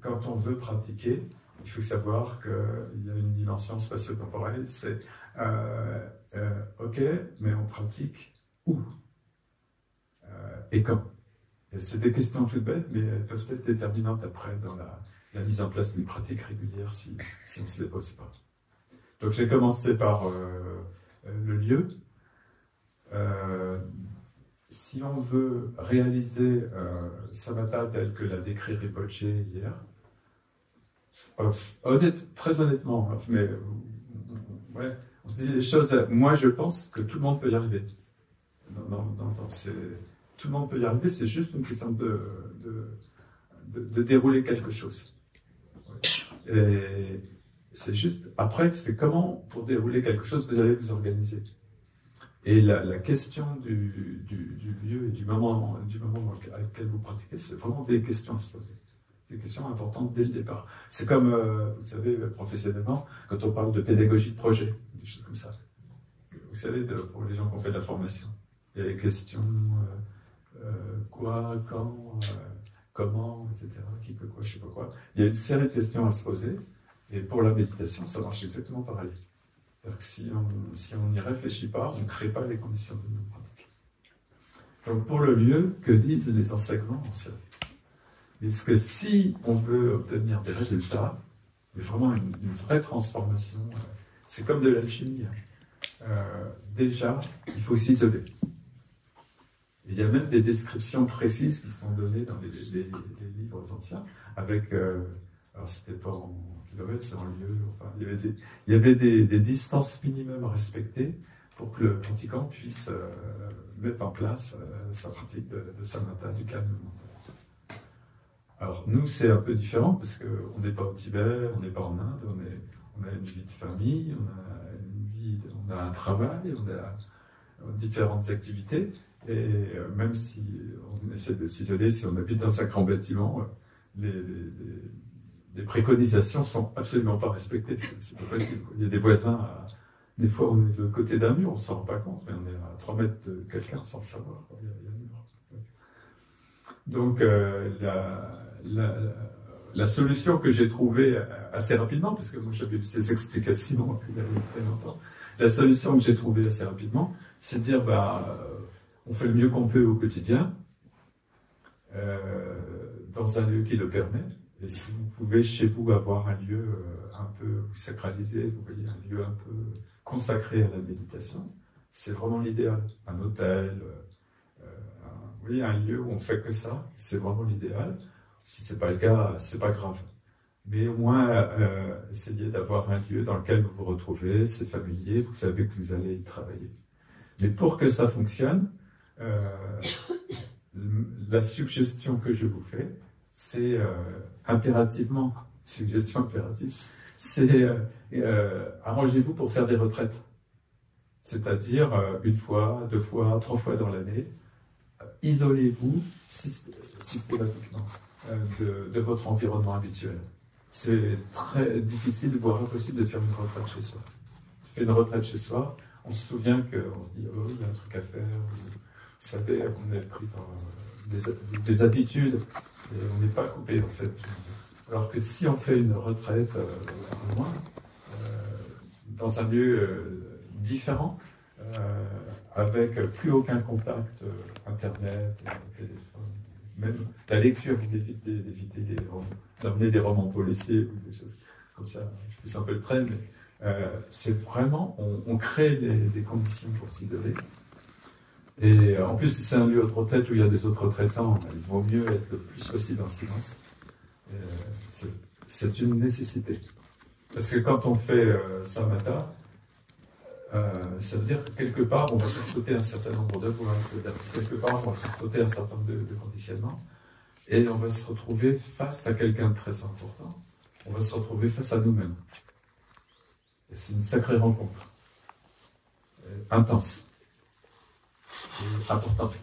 quand on veut pratiquer, il faut savoir qu'il y a une dimension spatio-temporelle, c'est ok, mais on pratique où et quand. C'est des questions toutes bêtes, mais elles peuvent être déterminantes après dans la mise en place d'une pratique régulière si on ne se les pose pas. Donc j'ai commencé par le lieu. Si on veut réaliser Samatha tel que l'a décrit Rinpoche hier, très honnêtement, mais ouais, on se dit les choses. Moi, je pense que tout le monde peut y arriver. Tout le monde peut y arriver, c'est juste une question de dérouler quelque chose. Et c'est juste, après, c'est comment, pour dérouler quelque chose, vous allez vous organiser. Et la question du lieu et du moment avec lequel vous pratiquez, c'est vraiment des questions à se poser. Des questions importantes dès le départ. C'est comme, vous savez, professionnellement, quand on parle de pédagogie de projet, des choses comme ça. Vous savez, pour les gens qui ont fait de la formation, il y a des questions quoi, quand, comment, etc. Qui peut quoi, je ne sais pas quoi. Il y a une série de questions à se poser. Et pour la méditation, ça marche exactement pareil. Que si on n'y réfléchit pas, on ne crée pas les conditions de nos pratiques. Donc pour le lieu, que disent les enseignements anciens? Parce que si on veut obtenir des résultats, mais vraiment une vraie transformation, c'est comme de l'alchimie. Déjà, il faut s'isoler. Il y a même des descriptions précises qui sont données dans les livres anciens, avec, alors c'était pas en kilomètres, c'est en lieu, enfin, il y avait des distances minimum respectées pour que le pratiquant puisse mettre en place sa pratique de samatha, du calme mental. Alors nous, c'est un peu différent, parce qu'on n'est pas au Tibet, on n'est pas en Inde, on a une vie de famille, on a un travail, on a différentes activités. Et même si on essaie de s'isoler, si on habite dans un grand bâtiment, les préconisations ne sont absolument pas respectées. C'est pas possible. Il y a des voisins, des fois on est de côté d'un mur, on ne s'en rend pas compte, mais on est à 3 mètres de quelqu'un sans le savoir. Il y a un mur. Donc la solution que j'ai trouvée assez rapidement, parce que moi j'avais eu ces explications il y a très longtemps, la solution que j'ai trouvée assez rapidement, c'est de dire on fait le mieux qu'on peut au quotidien, dans un lieu qui le permet. Et si vous pouvez chez vous avoir un lieu un peu sacralisé, vous voyez, un lieu un peu consacré à la méditation, c'est vraiment l'idéal. Un hôtel, vous voyez, un lieu où on fait que ça, c'est vraiment l'idéal. Si ce n'est pas le cas, c'est pas grave. Mais au moins, essayez d'avoir un lieu dans lequel vous vous retrouvez, c'est familier, vous savez que vous allez y travailler. Mais pour que ça fonctionne, la suggestion que je vous fais, c'est impérativement, suggestion impérative, c'est arrangez-vous pour faire des retraites. C'est-à-dire 1 fois, 2 fois, 3 fois dans l'année, isolez-vous systématiquement de votre environnement habituel. C'est très difficile, voire impossible de faire une retraite chez soi. On fait une retraite chez soi, on se souvient qu'on se dit « oh, il y a un truc à faire », vous savez, on est pris par des habitudes, et on n'est pas coupé en fait. Alors que si on fait une retraite au moins, dans un lieu différent, avec plus aucun contact, internet, téléphone, même la lecture, d'éviter d'amener des romans policiers ou des choses comme ça, je pousse un peu le trait, mais c'est vraiment, on crée des conditions pour s'isoler. Et en plus, si c'est un lieu de retraite où il y a des autres retraitants, il vaut mieux être le plus possible en silence. C'est une nécessité. Parce que quand on fait samatha, ça veut dire que quelque part, on va faire sauter un certain nombre de voies. C'est-à-dire que quelque part, on va faire sauter un certain nombre de conditionnements. Et on va se retrouver face à quelqu'un de très important. On va se retrouver face à nous-mêmes. Et c'est une sacrée rencontre. Intense. Et importante.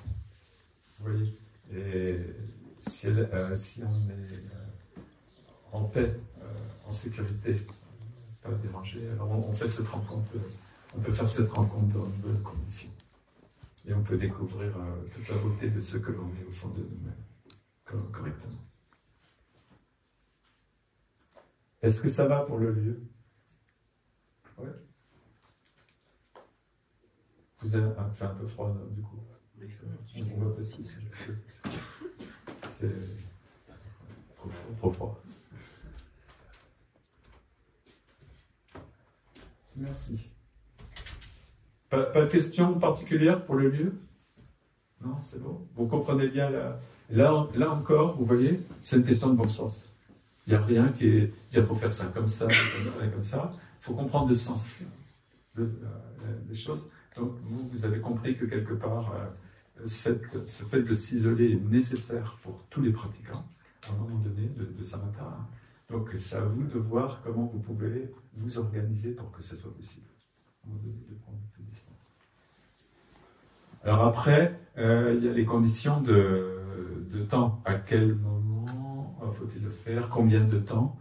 Vous voyez? Et si on est en paix, en sécurité, pas dérangé, alors on fait cette rencontre. On peut faire cette rencontre dans de bonnes conditions. Et on peut découvrir toute la beauté de ce que l'on est au fond de nous-mêmes, correctement. Est-ce que ça va pour le lieu? Ouais. Vous avez fait un peu froid, non, du coup. On va passer. C'est trop froid. Merci. Pas de questions particulières pour le lieu? Non, c'est bon. Vous comprenez bien là encore, vous voyez, c'est une question de bon sens. Il n'y a rien qui est dire faut faire ça comme ça, comme ça et comme ça. Il faut comprendre le sens des choses. Donc vous avez compris que quelque part, ce fait de s'isoler est nécessaire pour tous les pratiquants à un moment donné de samatha. Donc c'est à vous de voir comment vous pouvez vous organiser pour que ce soit possible. À un moment donné, de prendre une distance. Alors après, il y a les conditions de temps. À quel moment faut-il le faire? Combien de temps?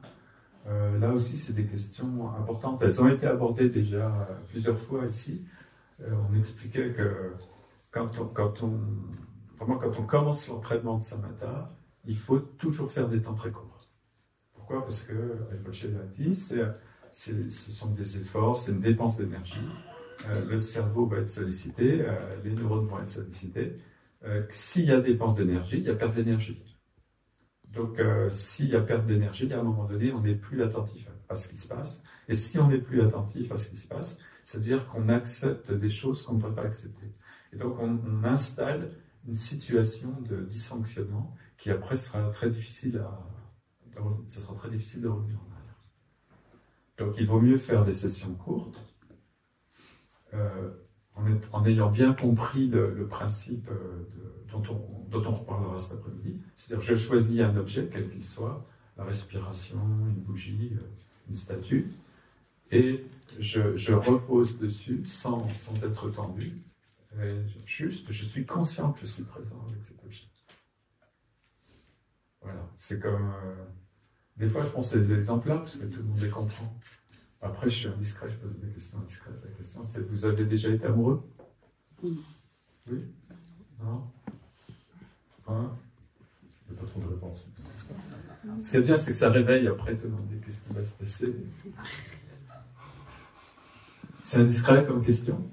Là aussi, c'est des questions importantes. Elles ont été abordées déjà plusieurs fois ici. On expliquait que quand on commence l'entraînement de samatha, il faut toujours faire des temps très courts. Pourquoi? Parce que, Rinpoche l'a dit, ce sont des efforts, c'est une dépense d'énergie. Le cerveau va être sollicité, les neurones vont être sollicités. S'il y a dépense d'énergie, il y a perte d'énergie. Donc, s'il y a perte d'énergie, à un moment donné, on n'est plus attentif à ce qui se passe. Et si on n'est plus attentif à ce qui se passe, c'est-à-dire qu'on accepte des choses qu'on ne devrait pas accepter. Et donc, on installe une situation de dysfonctionnement qui après sera très difficile de revenir en arrière. Donc, il vaut mieux faire des sessions courtes, en ayant bien compris le principe dont on reparlera cet après-midi. C'est-à-dire, je choisis un objet, quel qu'il soit, la respiration, une bougie, une statue, et je repose dessus sans être tendu. Juste, je suis conscient que je suis présent avec cet objet. Voilà, c'est comme... des fois, je pense à ces exemples-là, parce que tout le monde les comprend. Après, je suis indiscret, je pose des questions indiscrètes. La question, c'est, vous avez déjà été amoureux? Oui? Non? Hein? Il n'y a pas trop de réponses. Ce qui est bien, c'est que ça réveille après te demander qu'est-ce qui va se passer. C'est indiscret comme question?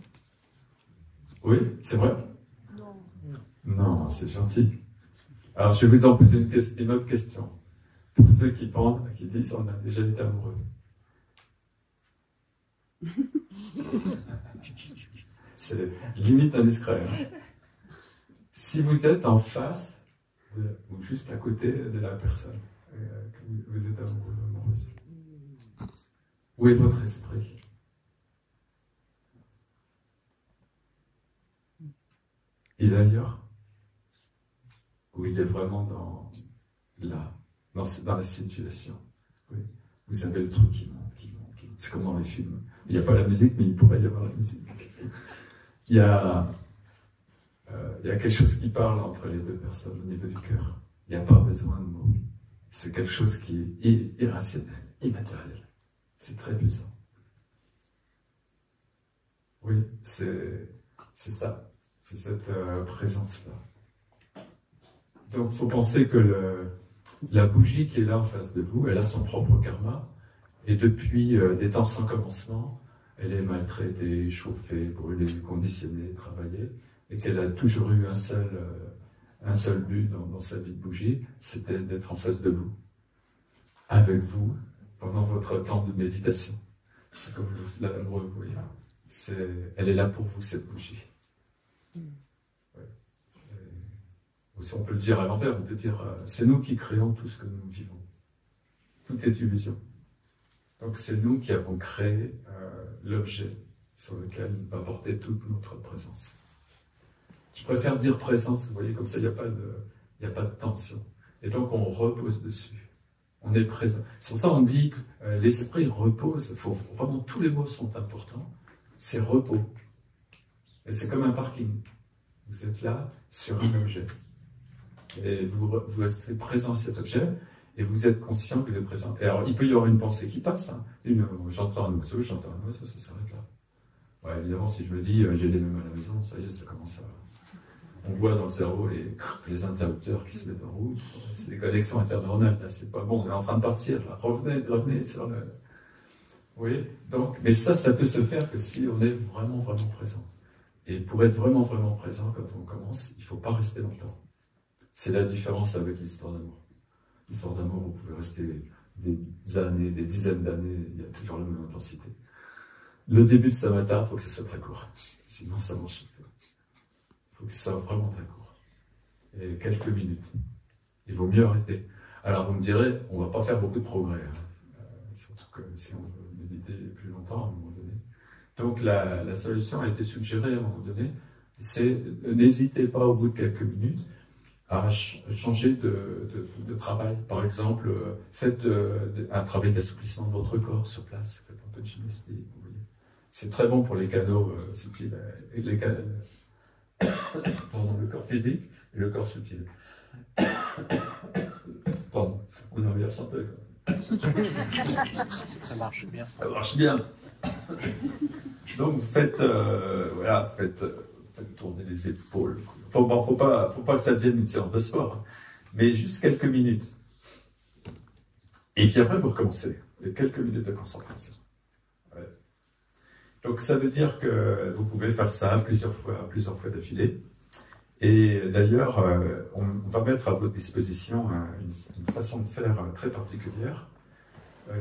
Oui, c'est vrai? Non. Non, c'est gentil. Alors, je vais vous en poser une autre question. Pour ceux qui disent on a déjà été amoureux. C'est limite indiscret. Hein. Si vous êtes en face ou juste à côté de la personne que vous êtes amoureux, amoureuse, où est votre esprit? Il est ailleurs? Ou il est vraiment dans la situation? Oui. Vous avez le truc qui monte. C'est comme dans les films. Il n'y a pas la musique, mais il pourrait y avoir la musique. Il y a quelque chose qui parle entre les deux personnes au niveau du cœur. Il n'y a pas besoin de mots. C'est quelque chose qui est irrationnel, immatériel. C'est très puissant. Oui, c'est ça. C'est cette présence-là. Donc, il faut penser que la bougie qui est là en face de vous, elle a son propre karma. Et depuis des temps sans commencement, elle est maltraitée, chauffée, brûlée, conditionnée, travaillée. Et qu'elle a toujours eu un seul but dans sa vie de bougie, c'était d'être en face de vous. Avec vous, pendant votre temps de méditation. C'est comme l'amoureux, vous voyez. Elle est là pour vous, cette bougie. Ouais. Aussi, on peut le dire à l'envers, on peut dire c'est nous qui créons tout ce que nous vivons. Tout est illusion. Donc c'est nous qui avons créé l'objet sur lequel va porter toute notre présence. Je préfère dire présence, vous voyez, comme ça il n'y a pas de tension. Et donc on repose dessus. On est présent. C'est pour ça on dit que l'esprit repose. Vraiment, tous les mots sont importants. C'est repos. Et c'est comme un parking. Vous êtes là sur un objet. Et vous restez présent à cet objet. Et vous êtes conscient que vous êtes présent. Et alors, il peut y avoir une pensée qui passe. Hein. J'entends un oiseau, ça s'arrête là. Ouais, évidemment, si je me dis, j'ai les mêmes à la maison, ça y est, ça commence à... on voit dans le cerveau les interrupteurs qui se mettent en route. C'est des connexions interneuronales. Là, c'est pas bon, on est en train de partir. Là. Revenez sur le. Oui, donc, mais ça peut se faire que si on est vraiment, vraiment présent. Et pour être vraiment, vraiment présent quand on commence, il ne faut pas rester longtemps. C'est la différence avec l'histoire d'amour. L'histoire d'amour, vous pouvez rester des années, des dizaines d'années, il y a toujours la même intensité. Le début de Samatha, il faut que ce soit très court. Sinon, ça ne marche pas. Il faut que ce soit vraiment très court. Et quelques minutes. Il vaut mieux arrêter. Alors, vous me direz, on ne va pas faire beaucoup de progrès. Hein. Surtout que si on veut méditer plus longtemps, à un moment donné. Donc, la solution a été suggérée à un moment donné, c'est n'hésitez pas au bout de quelques minutes à changer de travail. Par exemple, faites un travail d'assouplissement de votre corps sur place, faites un peu de gymnastique. C'est très bon pour les canaux subtils, et pardon, le corps physique et le corps subtil. Pardon, on en reverse un peu. Ça marche bien. Ça marche bien. Donc faites tourner les épaules. Faut pas que ça devienne une séance de sport, mais juste quelques minutes. Et puis après, vous recommencez. Quelques minutes de concentration. Ouais. Donc ça veut dire que vous pouvez faire ça plusieurs fois d'affilée. Et d'ailleurs, on va mettre à votre disposition une façon de faire très particulière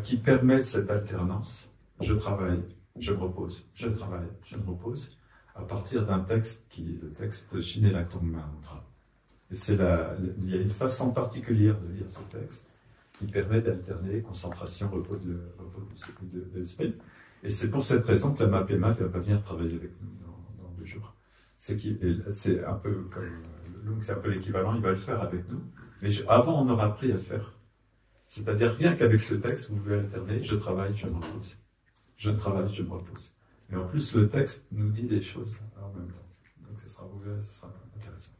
qui permet cette alternance. Je travaille, je me repose, je travaille, je me repose, à partir d'un texte qui est le texte de Shinelakton Mahamudra. Et il y a une façon particulière de lire ce texte qui permet d'alterner concentration, repos de l'esprit. Et c'est pour cette raison que la MAPEMA va venir travailler avec nous dans 2 jours. C'est un peu comme c'est un peu l'équivalent, il va le faire avec nous. Mais avant, on aura appris à le faire. C'est-à-dire rien qu'avec ce texte, vous pouvez alterner, je travaille, je me repose. Je travaille, je me repose. Mais en plus, le texte nous dit des choses en même temps. Donc, ça sera intéressant.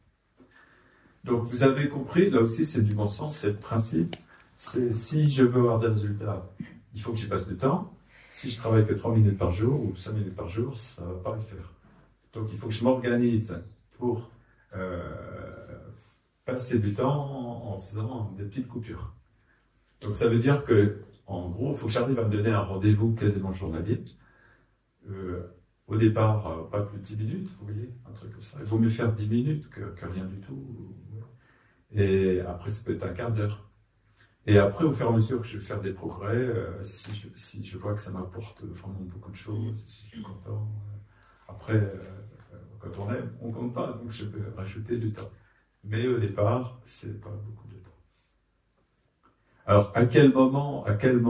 Donc, vous avez compris, là aussi, c'est du bon sens, c'est le principe. C'est si je veux avoir des résultats, il faut que j'y passe du temps. Si je travaille que 3 minutes par jour ou 5 minutes par jour, ça ne va pas le faire. Donc, il faut que je m'organise pour passer du temps en faisant des petites coupures. Donc, ça veut dire que, en gros, il faut que j'arrive à me donner un rendez-vous quasiment journalier. Au départ, pas plus de 10 minutes, vous voyez, un truc comme ça. Il vaut mieux faire 10 minutes que rien du tout. Et après, ça peut être un quart d'heure. Et après, au fur et à mesure que je vais faire des progrès, si je vois que ça m'apporte vraiment beaucoup de choses, si je suis content, après, quand on aime, on compte pas, donc je peux rajouter du temps. Mais au départ, c'est pas beaucoup de temps. Alors, à quel moment, à quel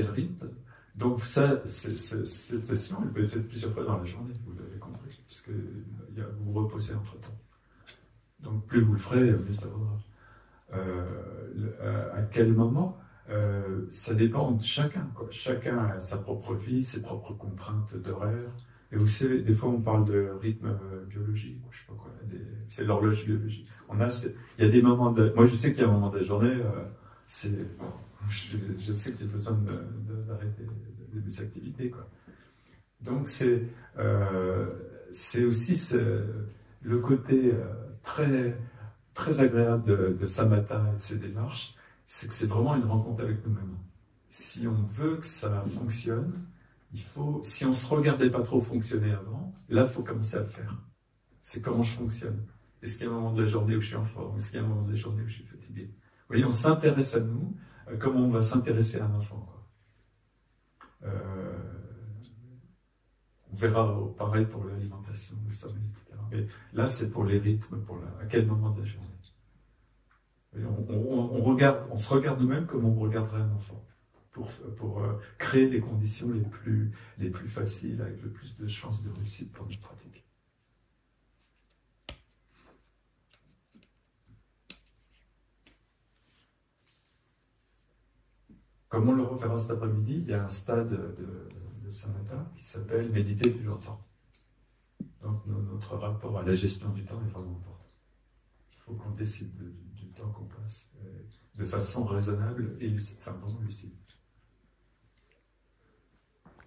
rythme? Donc ça, cette session, elle peut être faite plusieurs fois dans la journée, vous l'avez compris, puisque vous vous reposez entre-temps. Donc plus vous le ferez, mieux ça vaudra. À quel moment? Ça dépend de chacun, quoi. Chacun a sa propre vie, ses propres contraintes d'horaire. Et vous savez, des fois on parle de rythme biologique, je sais pas quoi, c'est l'horloge biologique. Il y a des moments moi je sais qu'il y a un moment de la journée, je sais que j'ai besoin d'arrêter mes activités, quoi. Donc c'est aussi le côté très, très agréable de Samatha et de ces démarches, c'est que c'est vraiment une rencontre avec nous-mêmes. Si on veut que ça fonctionne, si on ne se regardait pas trop fonctionner avant, là il faut commencer à le faire. C'est comment je fonctionne. Est-ce qu'il y a un moment de la journée où je suis en forme? Est-ce qu'il y a un moment de la journée où je suis fatigué? Vous voyez, on s'intéresse à nous, comme on va s'intéresser à un enfant, quoi. On verra pareil pour l'alimentation, le sommeil, etc. Mais là, c'est pour les rythmes, à quel moment de la journée. On se regarde nous-mêmes comme on regarderait un enfant, pour créer les conditions les plus faciles, avec le plus de chances de réussite pour notre pratique. Comme on le reverra cet après-midi, il y a un stade de Samatha qui s'appelle méditer plus longtemps. Donc notre rapport à la gestion du temps est vraiment important. Il faut qu'on décide du temps qu'on passe de façon raisonnable et vraiment lucide.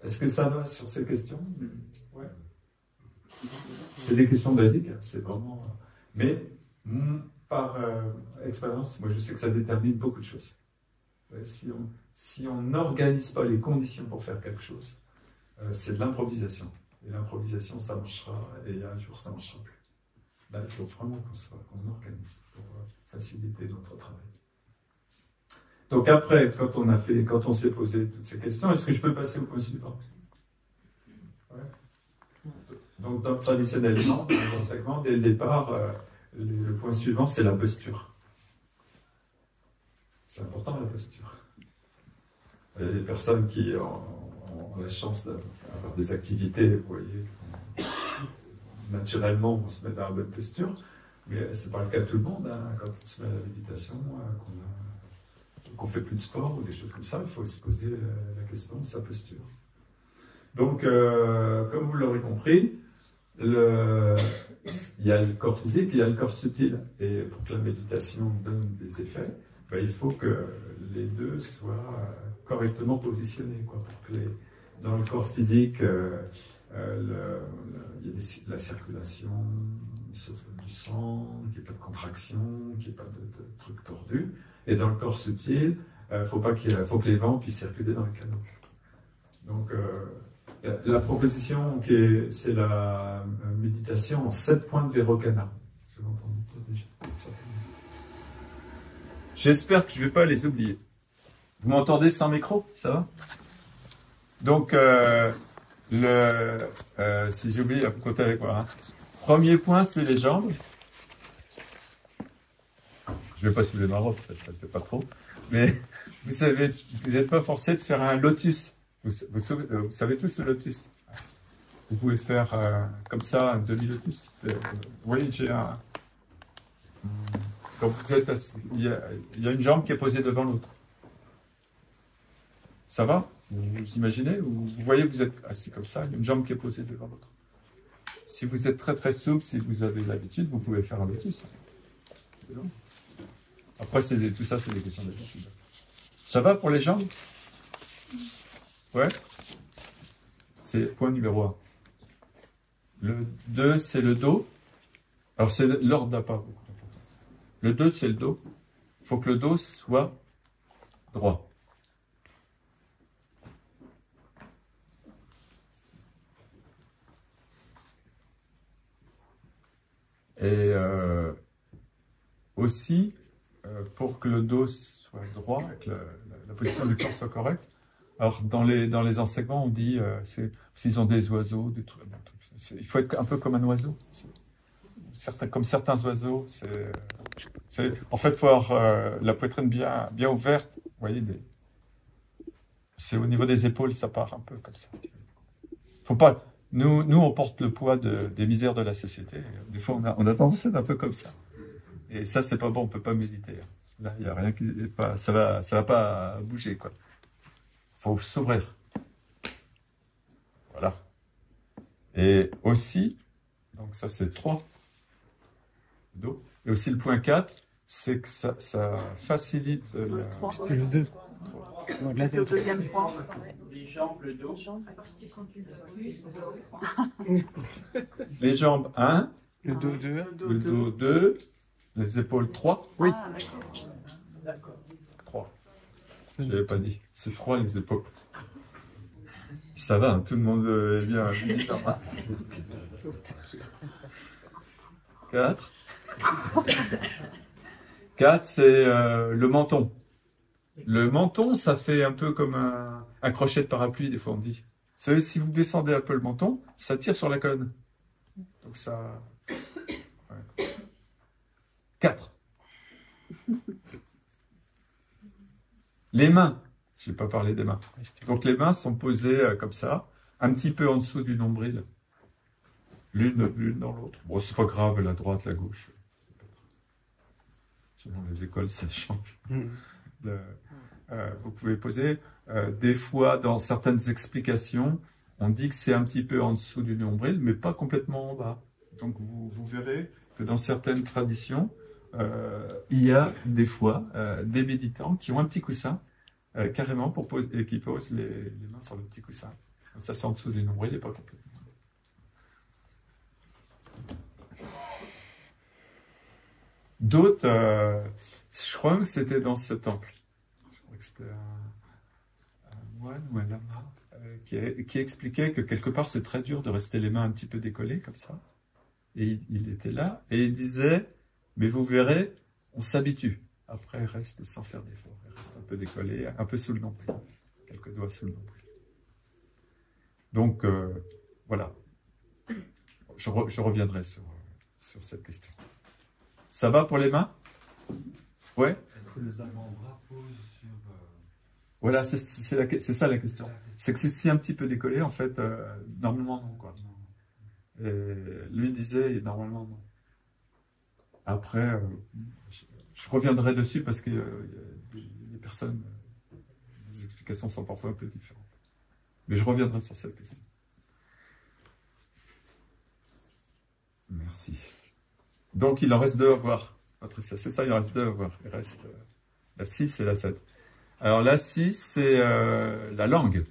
Est-ce que ça va sur ces questions? Ouais. C'est des questions basiques, hein, c'est vraiment... Mais par expérience, moi je sais que ça détermine beaucoup de choses. Ouais, si on n'organise pas les conditions pour faire quelque chose, c'est de l'improvisation. Et l'improvisation, ça marchera, et un jour, ça ne marchera plus. Là, il faut vraiment qu'on organise pour faciliter notre travail. Donc après, quand on s'est posé toutes ces questions, est-ce que je peux passer au point suivant? Ouais. Donc traditionnellement, dans les enseignements, dès le départ, le point suivant, c'est la posture. C'est important, la posture. Il y a des personnes qui ont la chance d'avoir des activités, vous voyez, naturellement, on se met dans la bonne posture, mais ce n'est pas le cas de tout le monde. Hein. Quand on se met à la méditation, qu'on ne fait plus de sport ou des choses comme ça, il faut se poser la question de sa posture. Donc, comme vous l'aurez compris, il y a le corps physique et il y a le corps subtil. Et pour que la méditation donne des effets, ben, il faut que les deux soient correctement positionnés. Quoi, pour que dans le corps physique, il y a la circulation, le souffle du sang, qu'il n'y ait pas de contraction, qu'il n'y ait pas de trucs tordus. Et dans le corps subtil, faut que les vents puissent circuler dans le canot. Donc, la proposition, c'est la méditation en 7 points de Vairocana. J'espère que je ne vais pas les oublier. Vous m'entendez sans micro? Ça va? Donc, si j'oublie, vous comptez avec moi. Hein. Premier point, c'est les jambes. Je ne vais pas soulever ma robe, ça ne fait pas trop. Mais vous savez, vous n'êtes pas forcé de faire un lotus. Vous savez tous le lotus. Vous pouvez faire comme ça un demi-lotus. Vous voyez, j'ai un... Quand vous êtes assis, il y a une jambe qui est posée devant l'autre. Ça va? Vous imaginez? Vous voyez, vous êtes assis comme ça, il y a une jambe qui est posée devant l'autre. Si vous êtes très très souple, si vous avez l'habitude, vous pouvez faire un lotus. Après, tout ça, c'est des questions d'habitude. Ça va pour les jambes? Ouais? C'est point numéro 1. Le 2, c'est le dos. Alors, c'est l'ordre n'a pas beaucoup d'importance. Le 2, c'est le dos. Il faut que le dos soit droit. Et aussi, pour que le dos soit droit, et que la position du corps soit correcte, alors dans les enseignements, on dit, s'ils ont des oiseaux, des trucs, il faut être un peu comme un oiseau. Comme certains oiseaux, en fait, il faut avoir la poitrine bien ouverte. Vous voyez, c'est au niveau des épaules, ça part un peu comme ça. Faut pas... Nous, on porte le poids des misères de la société. Des fois, on a tendance à être un peu comme ça. Et ça, c'est pas bon, on ne peut pas méditer. Là, il n'y a rien qui est pas... Ça va pas bouger, quoi. Il faut s'ouvrir. Voilà. Et aussi, donc ça, c'est 3. Dos. Et aussi, le point 4, c'est que ça facilite... C'était le 2. Le deuxième point. Les jambes, le dos. Les jambes, 1. Le dos 2. Le dos, 2. Les épaules, 3. Oui. D'accord. 3. Je ne l'avais pas dit. C'est 3 les épaules. Ça va, hein, tout le monde est bien. 4. 4, c'est le menton. Le menton, ça fait un peu comme un crochet de parapluie, des fois on dit. Vous savez, si vous descendez un peu le menton, ça tire sur la colonne. Donc ça... Ouais. 4. Les mains. Je n'ai pas parlé des mains. Donc les mains sont posées comme ça, un petit peu en dessous du nombril. L'une dans l'autre. Bon, c'est pas grave, la droite, la gauche. Selon les écoles, ça change. Vous pouvez poser. Des fois, dans certaines explications, on dit que c'est un petit peu en dessous du nombril, mais pas complètement en bas. Donc vous verrez que dans certaines traditions, il y a des fois des méditants qui ont un petit coussin, carrément, pour poser, et qui posent les mains sur le petit coussin. Ça, c'est en dessous du nombril et pas complètement. D'autres, je crois que c'était dans ce temple. Je crois que c'était un moine ou un lama qui expliquait que quelque part c'est très dur de rester les mains un petit peu décollées comme ça. Et il était là et il disait, mais vous verrez, on s'habitue. Après, il reste sans faire d'effort. Il reste un peu décollé, un peu sous le nombril. Quelques doigts sous le nombril. Donc, voilà. Je reviendrai sur cette question. Ça va pour les mains? Ouais. Est-ce que les avant-bras posent sur... Voilà, c'est ça la question. C'est que c'est un petit peu décollé, en fait, normalement non, quoi. Et lui disait, normalement non. Après, je reviendrai dessus parce que les personnes, les explications sont parfois un peu différentes. Mais je reviendrai sur cette question. Merci. Donc, il en reste deux à voir. C'est ça, il en reste deux à voir. Il reste la 6 et la 7. Alors, la 6, c'est la langue.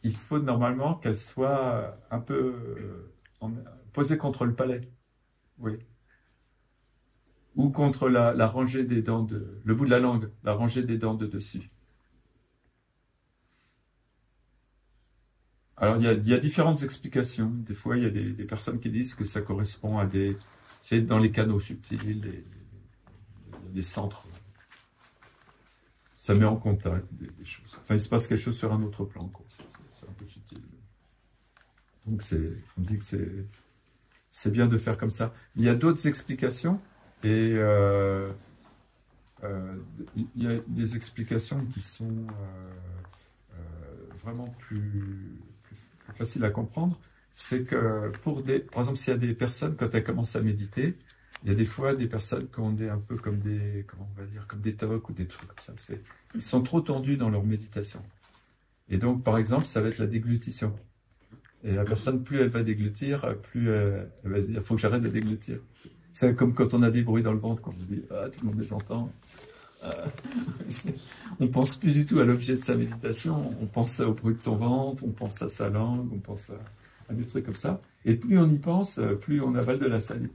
Il faut normalement qu'elle soit un peu posée contre le palais. Oui. Ou contre la rangée des dents, le bout de la langue, la rangée des dents de dessus. Alors, il y a différentes explications. Des fois, il y a des personnes qui disent que ça correspond à c'est dans les canaux subtils, des centres. Ça met en contact des choses. Enfin, il se passe quelque chose sur un autre plan, quoi. C'est un peu subtil. Donc, on dit que c'est bien de faire comme ça. Il y a d'autres explications, et il y a des explications qui sont vraiment plus facile à comprendre, c'est que par exemple, s'il y a des personnes, quand elles commencent à méditer, il y a des fois des personnes qui ont un peu comme comment on va dire, comme des tocs ou des trucs comme ça. Ils sont trop tendus dans leur méditation. Et donc, par exemple, ça va être la déglutition. Et la personne, plus elle va déglutir, plus elle va se dire, il faut que j'arrête de déglutir. C'est comme quand on a des bruits dans le ventre, quand on se dit, ah, tout le monde les entend. On pense plus du tout à l'objet de sa méditation, on pense au bruit de son ventre, on pense à sa langue, on pense à des trucs comme ça. Et plus on y pense, plus on avale de la salive.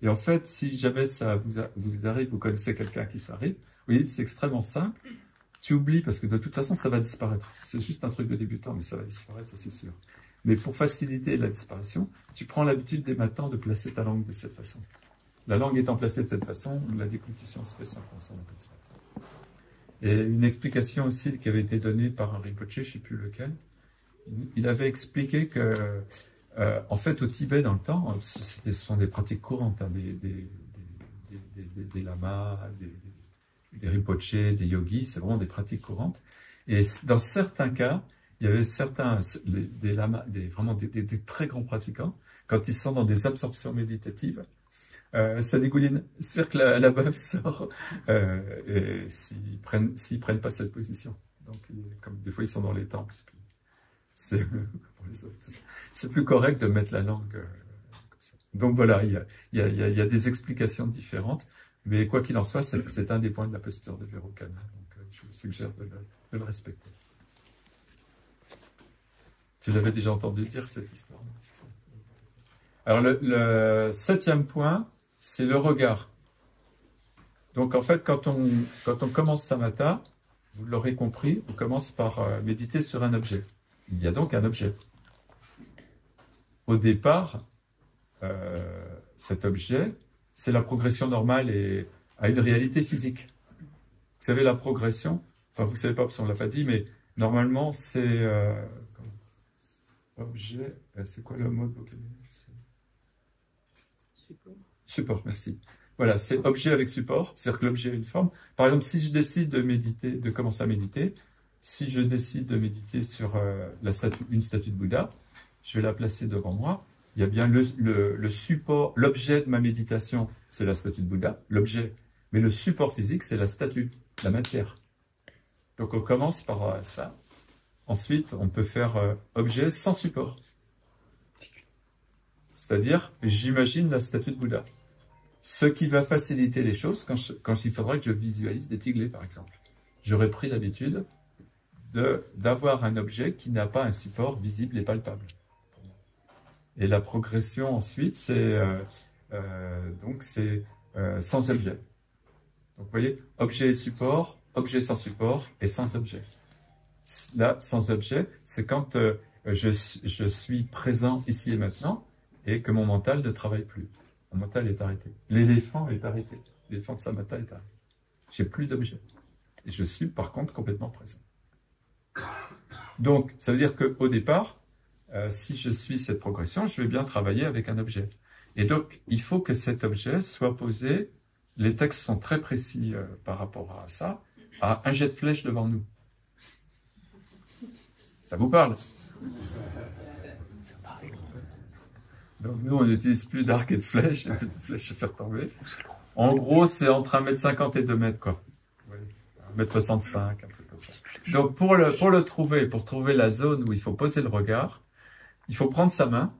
Et en fait, si jamais ça vous arrive, vous connaissez quelqu'un qui s'arrive, vous voyez, c'est extrêmement simple. Tu oublies parce que de toute façon, ça va disparaître. C'est juste un truc de débutant, mais ça va disparaître, ça c'est sûr. Mais pour faciliter la disparition, tu prends l'habitude dès maintenant de placer ta langue de cette façon. La langue étant placée de cette façon, la déglutition se fait sans qu'on s'en aperçoive. Et une explication aussi qui avait été donnée par un Rinpoche, je ne sais plus lequel, il avait expliqué que, en fait, au Tibet, dans le temps, ce sont des pratiques courantes, hein, des lamas, des Rinpoche, des yogis, c'est vraiment des pratiques courantes. Et dans certains cas, il y avait des lamas, vraiment des très grands pratiquants, quand ils sont dans des absorptions méditatives, ça dégouline. C'est-à-dire que la bave sort s'ils prennent pas cette position. Donc, comme des fois, ils sont dans les temples. C'est plus correct de mettre la langue comme ça. Donc voilà, il y a des explications différentes. Mais quoi qu'il en soit, c'est un des points de la posture de Vairocana. Donc, je vous suggère de le respecter. Tu l'avais déjà entendu dire, cette histoire. Alors, le 7e point, c'est le regard. Donc, en fait, quand on commence Samatha, vous l'aurez compris, on commence par méditer sur un objet. Il y a donc un objet. Au départ, cet objet, c'est la progression normale et à une réalité physique. Vous savez, la progression, enfin, vous ne savez pas parce qu'on ne l'a pas dit, mais normalement, c'est... objet, c'est quoi le mot de vocabulaire? Support, merci. Voilà, c'est objet avec support, c'est-à-dire que l'objet a une forme. Par exemple, si je décide de méditer, de commencer à méditer, si je décide de méditer sur une statue de Bouddha, je vais la placer devant moi. Il y a bien le support, l'objet de ma méditation, c'est la statue de Bouddha, l'objet. Mais le support physique, c'est la statue, la matière. Donc on commence par ça. Ensuite, on peut faire objet sans support. C'est-à-dire, j'imagine la statue de Bouddha. Ce qui va faciliter les choses quand il faudra que je visualise des tiglés, par exemple. J'aurais pris l'habitude d'avoir un objet qui n'a pas un support visible et palpable. Et la progression ensuite, c'est sans objet. Donc vous voyez, objet et support, objet sans support et sans objet. Là, sans objet, c'est quand je suis présent ici et maintenant et que mon mental ne travaille plus. Mon mental est arrêté. L'éléphant est arrêté. L'éléphant de Samatha est arrêté. J'ai plus d'objet. Et je suis par contre complètement présent. Donc, ça veut dire qu'au départ, si je suis cette progression, je vais bien travailler avec un objet. Et donc, il faut que cet objet soit posé, les textes sont très précis par rapport à ça, à un jet de flèche devant nous. Ça vous parle? Donc nous, on n'utilise plus d'arc et de flèche, et de flèche à faire tomber. En gros, c'est entre 1,50 m et 2 m, quoi. 1,65 m, un truc comme ça. Donc pour le trouver, pour trouver la zone où il faut poser le regard, il faut prendre sa main,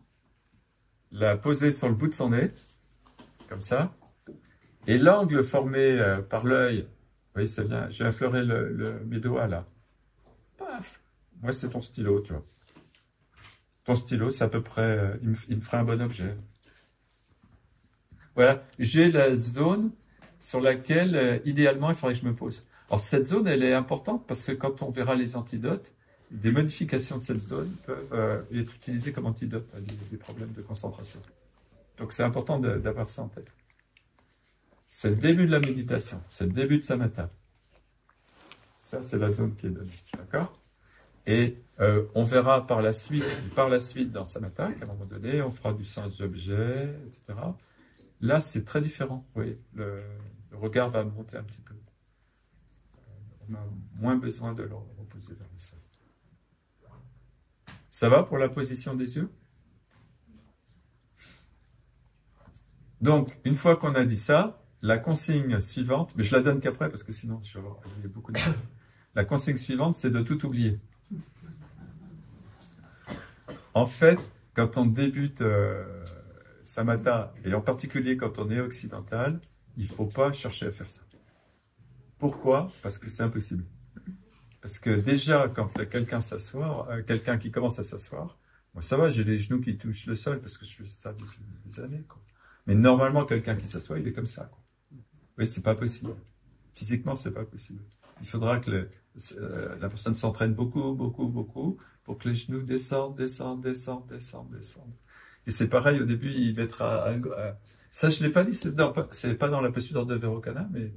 la poser sur le bout de son nez, comme ça, et l'angle formé par l'œil, vous voyez, ça vient, j'ai affleuré mes doigts là. Paf! Moi, c'est ton stylo, tu vois. Ton stylo, c'est à peu près, il me ferait un bon objet. Voilà, j'ai la zone sur laquelle, idéalement, il faudrait que je me pose. Alors, cette zone, elle est importante parce que quand on verra les antidotes, des modifications de cette zone peuvent être utilisées comme antidote à des problèmes de concentration. Donc, c'est important d'avoir ça en tête. C'est le début de la méditation, c'est le début de Samatha. Ça, c'est la zone qui est donnée, d'accord? Et on verra par la suite dans Samatha qu'à un moment donné, on fera du sens objet, etc. Là, c'est très différent. Vous voyez, le regard va monter un petit peu. On a moins besoin de le reposer vers le sol. Ça va pour la position des yeux? Donc, une fois qu'on a dit ça, la consigne suivante, mais je la donne qu'après parce que sinon, il y a beaucoup de... La consigne suivante, c'est de tout oublier. En fait, quand on débute Samatha, et en particulier quand on est occidental, il ne faut pas chercher à faire ça. Pourquoi? Parce que c'est impossible. Parce que déjà, quand quelqu'un s'assoit, quelqu'un qui commence à s'asseoir, moi ça va, j'ai les genoux qui touchent le sol parce que je fais ça depuis des années, quoi. Mais normalement, quelqu'un qui s'assoit, il est comme ça, quoi. Oui, c'est pas possible. Physiquement, c'est pas possible. Il faudra que la personne s'entraîne beaucoup, beaucoup, beaucoup pour que les genoux descendent. Et c'est pareil, au début, il mettra ça, je ne l'ai pas dit, c'est pas dans la posture de Vairocana, mais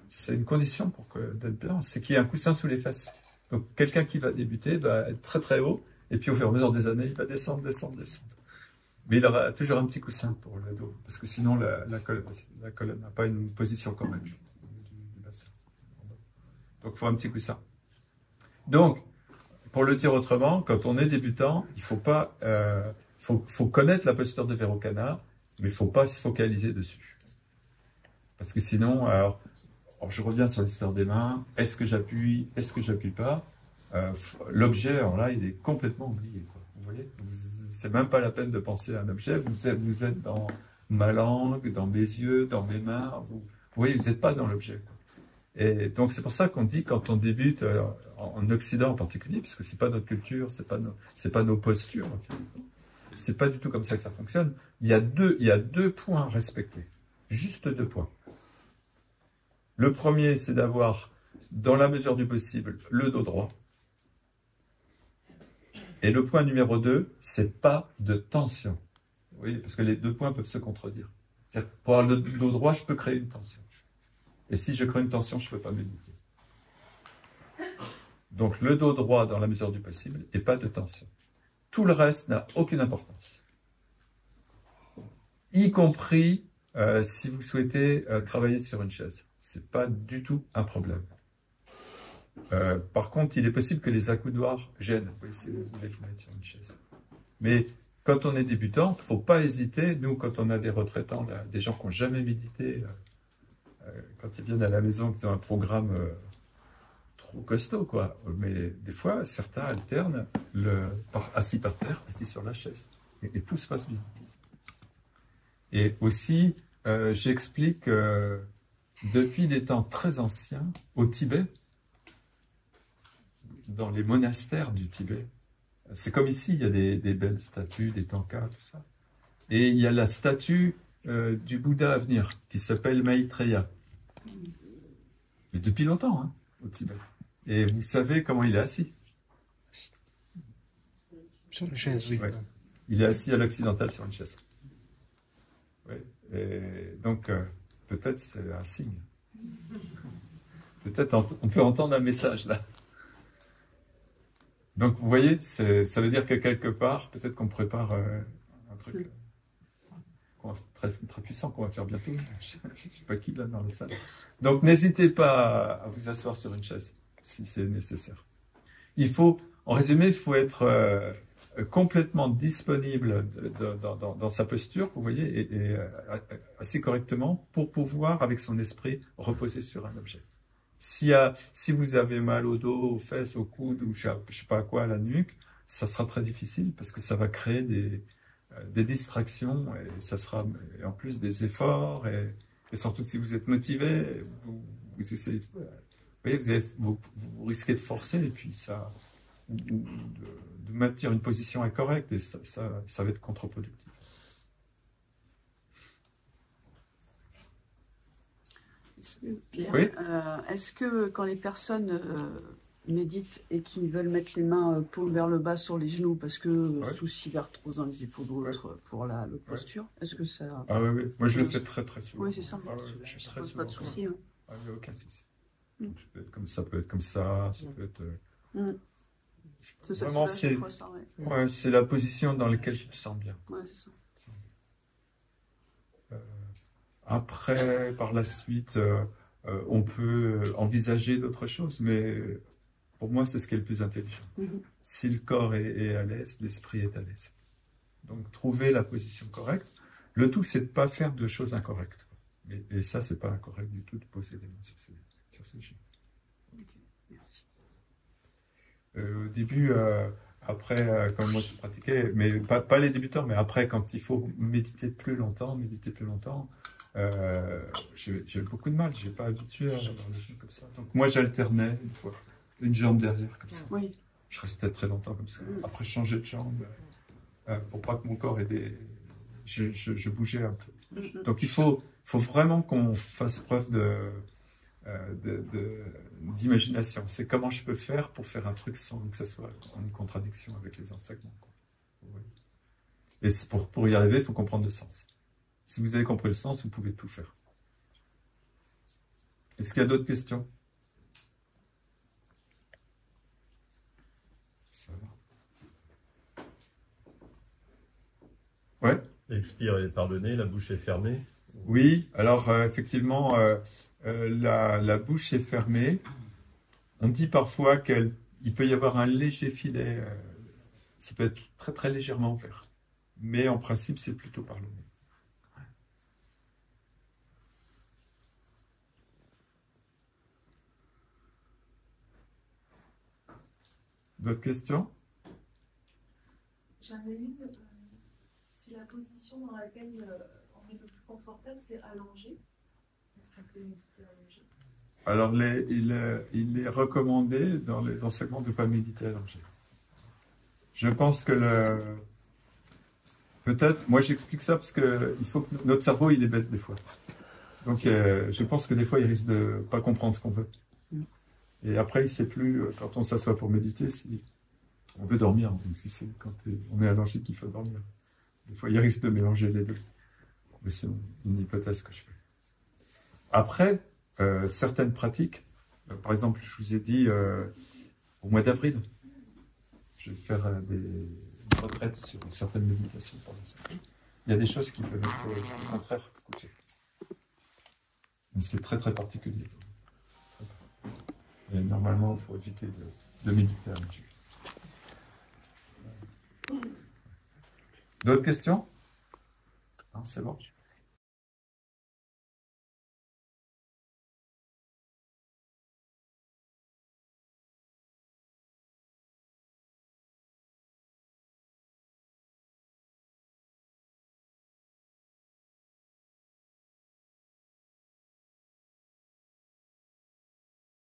c'est une condition pour d'être bien, c'est qu'il y ait un coussin sous les fesses. Donc, quelqu'un qui va débuter va être très très haut, et puis au fur et à mesure des années, il va descendre. Mais il aura toujours un petit coussin pour le dos, parce que sinon la colonne n'a pas une position correcte du bassin. Donc il faut un petit coussin. Donc, pour le dire autrement, quand on est débutant, il faut pas, faut connaître la posture de Vairocana, mais il ne faut pas se focaliser dessus. Parce que sinon, alors je reviens sur l'histoire des mains, est-ce que j'appuie, est-ce que j'appuie pas? L'objet, alors là, il est complètement oublié, quoi. Vous voyez, c'est même pas la peine de penser à un objet, vous êtes dans ma langue, dans mes yeux, dans mes mains, vous voyez, vous n'êtes pas dans l'objet, quoi. Et donc c'est pour ça qu'on dit, quand on débute, en Occident en particulier, puisque c'est pas notre culture, c'est pas nos postures, en fait. C'est pas du tout comme ça que ça fonctionne. Il y a deux points à respecter, juste 2 points. Le premier, c'est d'avoir, dans la mesure du possible, le dos droit. Et le point numéro 2, c'est pas de tension. Vous voyez, parce que les 2 points peuvent se contredire. C'est-à-dire, pour avoir le dos droit, je peux créer une tension. Et si je crée une tension, je ne peux pas méditer. Donc le dos droit dans la mesure du possible et pas de tension. Tout le reste n'a aucune importance. Y compris si vous souhaitez travailler sur une chaise. Ce n'est pas du tout un problème. Par contre, il est possible que les accoudoirs gênent, si vous voulez vous mettre sur une chaise. Mais quand on est débutant, il ne faut pas hésiter. Nous, quand on a des retraitants, là, des gens qui n'ont jamais médité, quand ils viennent à la maison, ils ont un programme trop costaud, quoi. Mais des fois, certains alternent assis par terre, assis sur la chaise. Et tout se passe bien. Et aussi, j'explique depuis des temps très anciens, au Tibet, dans les monastères du Tibet, C'est comme ici, il y a des belles statues, des tankas, tout ça. Et il y a la statue du Bouddha à venir, qui s'appelle Maitreya. Mais depuis longtemps, hein, au Tibet. Et vous savez comment il est assis? Sur la chaise, oui. Ouais. Il est assis à l'occidental sur une chaise. Ouais. Et donc, peut-être c'est un signe. Peut-être on peut entendre un message là. Donc, vous voyez, ça veut dire que quelque part, peut-être qu'on prépare un truc très, très puissant qu'on va faire bientôt. Je ne sais pas qui là dans la salle. Donc, n'hésitez pas à vous asseoir sur une chaise si c'est nécessaire. En résumé, il faut être complètement disponible dans sa posture, vous voyez, et assez correctement pour pouvoir, avec son esprit, reposer sur un objet. Si vous avez mal au dos, aux fesses, au coude, ou je ne sais pas à quoi, à la nuque, ça sera très difficile parce que ça va créer des distractions et ça sera en plus des efforts et surtout si vous êtes motivé, vous essayez, vous voyez, vous risquez de forcer et puis de maintenir une position incorrecte et ça va être contre-productif. Pierre, Oui. est-ce que quand les personnes méditent et qui veulent mettre les mains paumes vers le bas sur les genoux parce que Ouais. souci d'arthrose dans les épaules ou autre pour la posture, est-ce que ça... Ah oui, oui. Moi je le fais très très souvent. Oui, c'est ça. Ah, oui, je suis Ça très pose pas de souvent. souci. Hein. Ah, il n'y a aucun souci. Donc, ça peut être comme ça, peut être comme ça, ça peut être... C'est ça, Vraiment, c'est fois ça, ouais. Ouais, c'est la position dans laquelle tu te sens bien. Ouais, c'est ça. Après, par la suite, on peut envisager d'autres choses, mais pour moi, c'est ce qui est le plus intelligent. Si le corps est à l'aise, l'esprit est à l'aise. Donc, trouver la position correcte. Le tout, c'est de ne pas faire de choses incorrectes. Et ça, c'est pas incorrect du tout de poser les mains sur ces genoux. Ok, merci. Au début, après, comme moi je pratiquais, mais pas les débutants, mais après, quand il faut méditer plus longtemps, j'ai eu beaucoup de mal, je n'ai pas habitué à avoir les genoux comme ça. Donc moi, j'alternais une fois, une jambe derrière comme ça. Oui. Je restais très longtemps comme ça. Après, je changeais de jambe pour pas que mon corps ait des... Je bougeais un peu. Donc il faut vraiment qu'on fasse preuve d'imagination. C'est comment je peux faire pour faire un truc sans que ça soit en contradiction avec les enseignements. Et pour y arriver, il faut comprendre le sens. Si vous avez compris le sens, vous pouvez tout faire. Est-ce qu'il y a d'autres questions? Ça va. Ouais. Expire et pardonner, la bouche est fermée. Oui, alors effectivement, la bouche est fermée. On dit parfois qu'il peut y avoir un léger filet, ça peut être très très légèrement ouvert. Mais en principe, c'est plutôt par le nez. D'autres questions? J'en ai une. Si la position dans laquelle on est le plus confortable, c'est allongé, est-ce qu'on peut méditer allongé? Alors, il est recommandé dans les enseignements de ne pas méditer allongé. Je pense que peut-être, moi j'explique ça parce que il faut que notre cerveau, il est bête des fois. Donc, je pense que des fois, il risque de ne pas comprendre ce qu'on veut. Et après, il ne sait plus, quand on s'assoit pour méditer, si on veut dormir, même si c'est quand on est allongé qu'il faut dormir. Des fois, il risque de mélanger les deux. Mais c'est une hypothèse que je fais. Après, certaines pratiques, par exemple, je vous ai dit, au mois d'avril, je vais faire des retraites sur certaines méditations pendant ça. Il y a des choses qui peuvent être au contraire couchées. Mais c'est très très particulier. Et normalement, il faut éviter de méditer à l'intérieur. D'autres questions? Non, c'est bon.